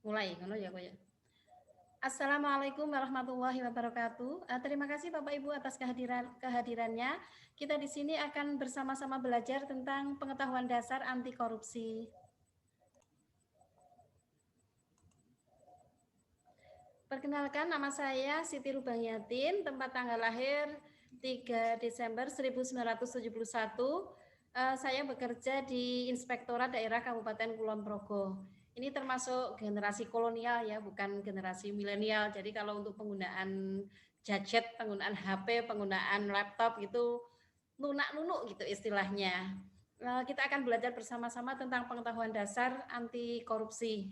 Mulai, ngono ya kok ya. Assalamualaikum warahmatullahi wabarakatuh. Terima kasih Bapak Ibu atas kehadirannya. Kita di sini akan bersama-sama belajar tentang pengetahuan dasar anti korupsi. Perkenalkan, nama saya Siti Rubangyatin, tempat tanggal lahir 3 Desember 1971. Saya bekerja di Inspektorat Daerah Kabupaten Kulon Progo. Ini termasuk generasi kolonial ya, bukan generasi milenial. Jadi kalau untuk penggunaan gadget, penggunaan HP, penggunaan laptop gitu lunak-nunuk gitu istilahnya. Kita akan belajar bersama-sama tentang pengetahuan dasar anti korupsi.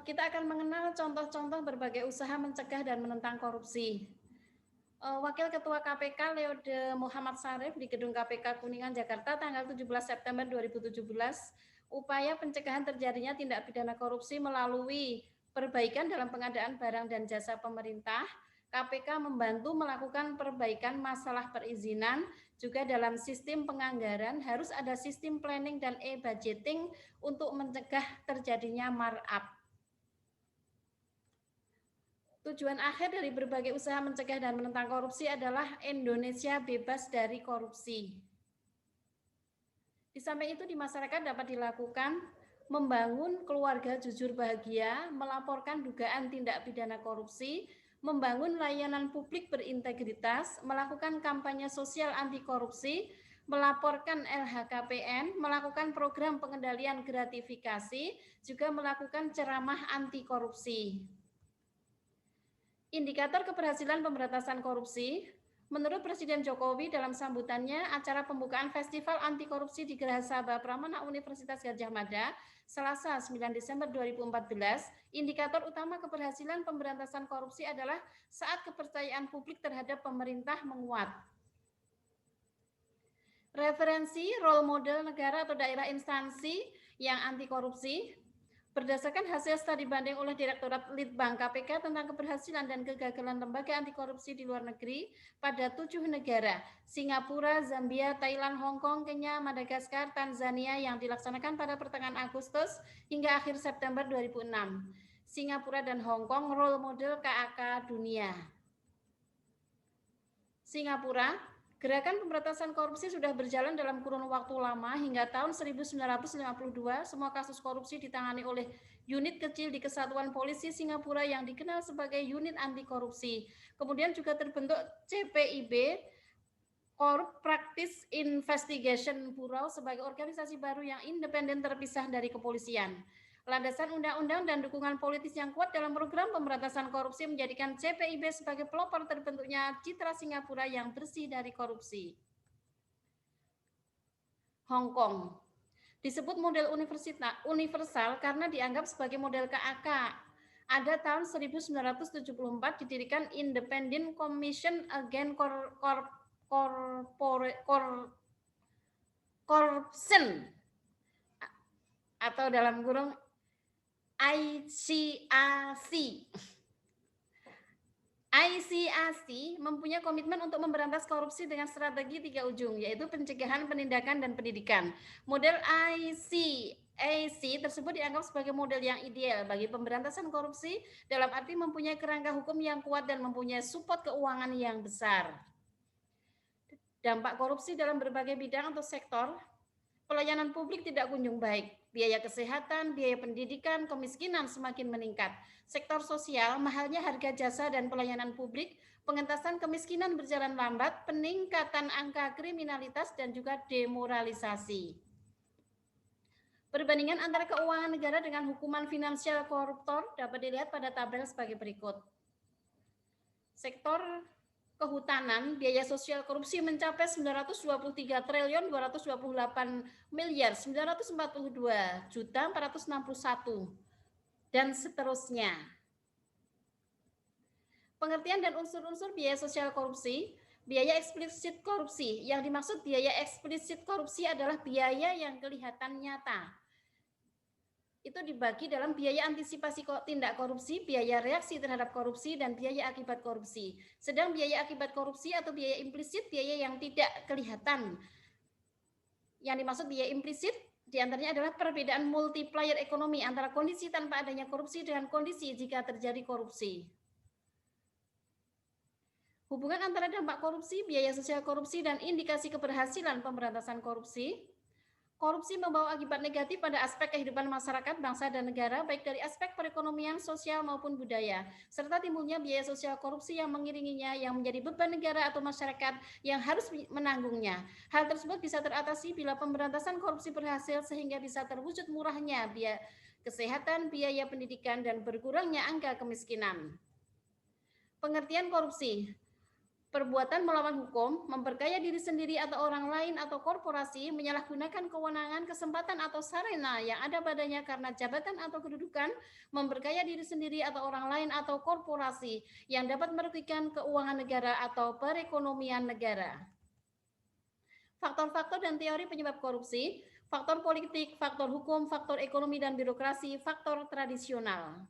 Kita akan mengenal contoh-contoh berbagai usaha mencegah dan menentang korupsi. Wakil Ketua KPK Leode Muhammad Sarif di Gedung KPK Kuningan, Jakarta, tanggal 17 September 2017, upaya pencegahan terjadinya tindak pidana korupsi melalui perbaikan dalam pengadaan barang dan jasa pemerintah. KPK membantu melakukan perbaikan masalah perizinan, juga dalam sistem penganggaran harus ada sistem planning dan e-budgeting untuk mencegah terjadinya markup. Tujuan akhir dari berbagai usaha mencegah dan menentang korupsi adalah Indonesia bebas dari korupsi. Di samping itu di masyarakat dapat dilakukan membangun keluarga jujur bahagia, melaporkan dugaan tindak pidana korupsi, membangun layanan publik berintegritas, melakukan kampanye sosial anti korupsi, melaporkan LHKPN, melakukan program pengendalian gratifikasi, juga melakukan ceramah anti korupsi. Indikator keberhasilan pemberantasan korupsi, menurut Presiden Jokowi dalam sambutannya acara pembukaan Festival Anti Korupsi di Geraha Sabha Pramana Universitas Gadjah Mada, Selasa 9 Desember 2014, indikator utama keberhasilan pemberantasan korupsi adalah saat kepercayaan publik terhadap pemerintah menguat. Referensi role model negara atau daerah instansi yang anti korupsi. Berdasarkan hasil studi banding oleh Direktorat Litbang KPK tentang keberhasilan dan kegagalan lembaga anti korupsi di luar negeri pada 7 negara, Singapura, Zambia, Thailand, Hong Kong, Kenya, Madagaskar, Tanzania yang dilaksanakan pada pertengahan Agustus hingga akhir September 2006. Singapura dan Hong Kong role model KAK dunia. Singapura, gerakan pemberantasan korupsi sudah berjalan dalam kurun waktu lama hingga tahun 1952. Semua kasus korupsi ditangani oleh unit kecil di Kesatuan Polisi Singapura yang dikenal sebagai unit anti korupsi. Kemudian juga terbentuk CPIB, Corrupt Practice Investigation Bureau, sebagai organisasi baru yang independen terpisah dari kepolisian. Landasan undang-undang dan dukungan politis yang kuat dalam program pemberantasan korupsi menjadikan CPIB sebagai pelopor terbentuknya citra Singapura yang bersih dari korupsi. Hong Kong disebut model universal karena dianggap sebagai model KAK. Ada tahun 1974 didirikan Independent Commission Against Corruption atau dalam kurung ICAC. ICAC mempunyai komitmen untuk memberantas korupsi dengan strategi 3 ujung, yaitu pencegahan, penindakan, dan pendidikan. Model ICAC tersebut dianggap sebagai model yang ideal bagi pemberantasan korupsi, dalam arti mempunyai kerangka hukum yang kuat dan mempunyai support keuangan yang besar. Dampak korupsi dalam berbagai bidang atau sektor. Pelayanan publik tidak kunjung baik, biaya kesehatan, biaya pendidikan, kemiskinan semakin meningkat. Sektor sosial, mahalnya harga jasa dan pelayanan publik, pengentasan kemiskinan berjalan lambat, peningkatan angka kriminalitas, dan juga demoralisasi. Perbandingan antara keuangan negara dengan hukuman finansial koruptor dapat dilihat pada tabel sebagai berikut. Sektor kehutanan, biaya sosial korupsi mencapai 923 triliun 228 miliar 942 juta 461 dan seterusnya. Pengertian dan unsur-unsur biaya sosial korupsi. Biaya eksplisit korupsi. Yang dimaksud biaya eksplisit korupsi adalah biaya yang kelihatan nyata. itu dibagi dalam biaya antisipasi tindak korupsi, biaya reaksi terhadap korupsi, dan biaya akibat korupsi. Sedang biaya akibat korupsi atau biaya implisit, biaya yang tidak kelihatan. Yang dimaksud biaya implisit diantaranya adalah perbedaan multiplier ekonomi antara kondisi tanpa adanya korupsi dengan kondisi jika terjadi korupsi. Hubungan antara dampak korupsi, biaya sosial korupsi, dan indikasi keberhasilan pemberantasan korupsi. Korupsi membawa akibat negatif pada aspek kehidupan masyarakat, bangsa, dan negara, baik dari aspek perekonomian, sosial, maupun budaya, serta timbulnya biaya sosial korupsi yang mengiringinya, yang menjadi beban negara atau masyarakat yang harus menanggungnya. Hal tersebut bisa teratasi bila pemberantasan korupsi berhasil, sehingga bisa terwujud murahnya biaya kesehatan, biaya pendidikan, dan berkurangnya angka kemiskinan. Pengertian korupsi: perbuatan melawan hukum, memperkaya diri sendiri atau orang lain atau korporasi, menyalahgunakan kewenangan, kesempatan atau sarana yang ada padanya karena jabatan atau kedudukan, memperkaya diri sendiri atau orang lain atau korporasi yang dapat merugikan keuangan negara atau perekonomian negara. Faktor-faktor dan teori penyebab korupsi: faktor politik, faktor hukum, faktor ekonomi dan birokrasi, faktor tradisional.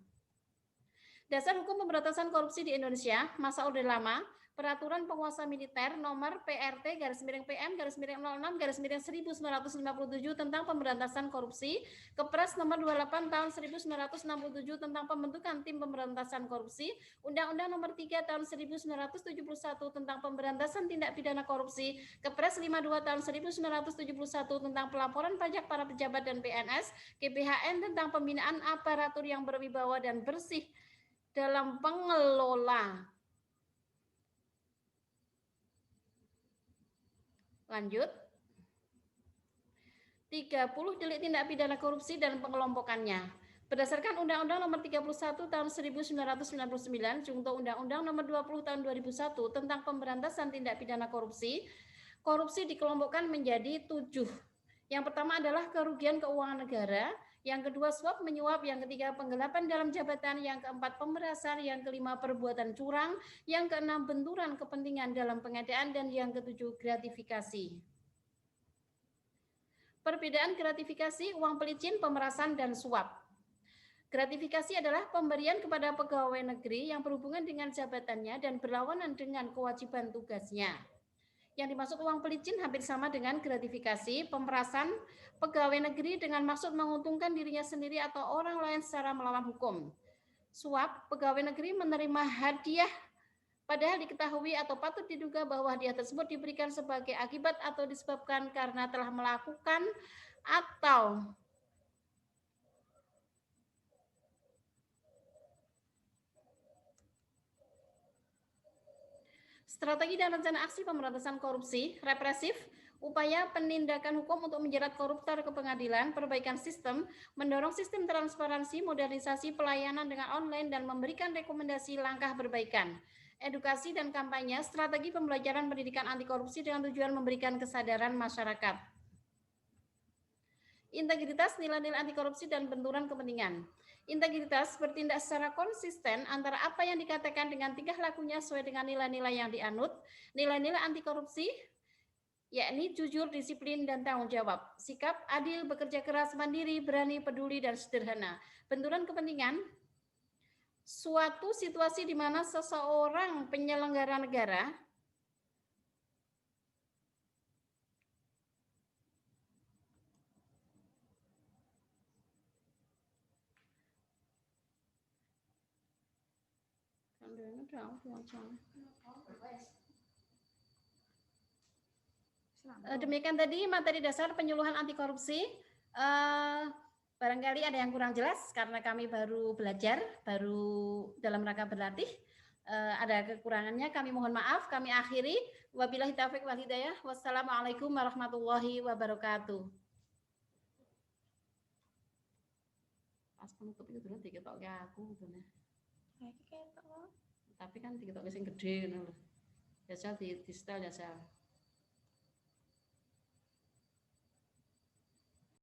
Dasar Hukum Pemberantasan Korupsi di Indonesia, masa Orde Lama, Peraturan Penguasa Militer Nomor PRT/PM-06/1957 tentang Pemberantasan Korupsi, Kepres Nomor 28 Tahun 1967 tentang Pembentukan Tim Pemberantasan Korupsi, Undang-Undang Nomor 3 Tahun 1971 tentang Pemberantasan Tindak Pidana Korupsi, Kepres 52 Tahun 1971 tentang Pelaporan Pajak Para Pejabat dan PNS, GPHN tentang Pembinaan Aparatur yang Berwibawa dan Bersih dalam pengelola. Lanjut. 30 delik tindak pidana korupsi dan pengelompokannya. Berdasarkan Undang-Undang Nomor 31 Tahun 1999, junto Undang-Undang Nomor 20 Tahun 2001 tentang Pemberantasan Tindak Pidana Korupsi, korupsi dikelompokkan menjadi 7. Yang pertama adalah kerugian keuangan negara, yang kedua suap menyuap, yang ketiga penggelapan dalam jabatan, yang keempat pemerasan, yang kelima perbuatan curang, yang keenam benturan kepentingan dalam pengadaan, dan yang ketujuh gratifikasi. Perbedaan gratifikasi, uang pelicin, pemerasan, dan suap. Gratifikasi adalah pemberian kepada pegawai negeri yang berhubungan dengan jabatannya dan berlawanan dengan kewajiban tugasnya. Yang dimaksud uang pelicin hampir sama dengan gratifikasi. Pemerasan, pegawai negeri dengan maksud menguntungkan dirinya sendiri atau orang lain secara melawan hukum. Suap, pegawai negeri menerima hadiah padahal diketahui atau patut diduga bahwa hadiah tersebut diberikan sebagai akibat atau disebabkan karena telah melakukan atau strategi dan rencana aksi pemberantasan korupsi, represif, upaya penindakan hukum untuk menjerat koruptor ke pengadilan, perbaikan sistem, mendorong sistem transparansi, modernisasi pelayanan dengan online, dan memberikan rekomendasi langkah perbaikan. Edukasi dan kampanye, strategi pembelajaran pendidikan anti korupsi dengan tujuan memberikan kesadaran masyarakat. Integritas, nilai-nilai anti korupsi, dan benturan kepentingan. Integritas bertindak secara konsisten antara apa yang dikatakan dengan tingkah lakunya sesuai dengan nilai-nilai yang dianut. Nilai-nilai anti korupsi yakni jujur, disiplin, dan tanggung jawab. Sikap adil, bekerja keras, mandiri, berani, peduli, dan sederhana. Benturan kepentingan, suatu situasi di mana seseorang penyelenggara negara demikian tadi materi dasar penyuluhan anti korupsi. Barangkali ada yang kurang jelas karena kami baru belajar, baru dalam rangka berlatih. Ada kekurangannya, kami mohon maaf. Kami akhiri. Wabillahi taufiq wal hidayah. Wassalamualaikum warahmatullahi wabarakatuh. Pas penutup itu dulu diketok ke aku gitu nah. Tapi kan diketok sing gede ngono lho. Ya sel di setel ya sel.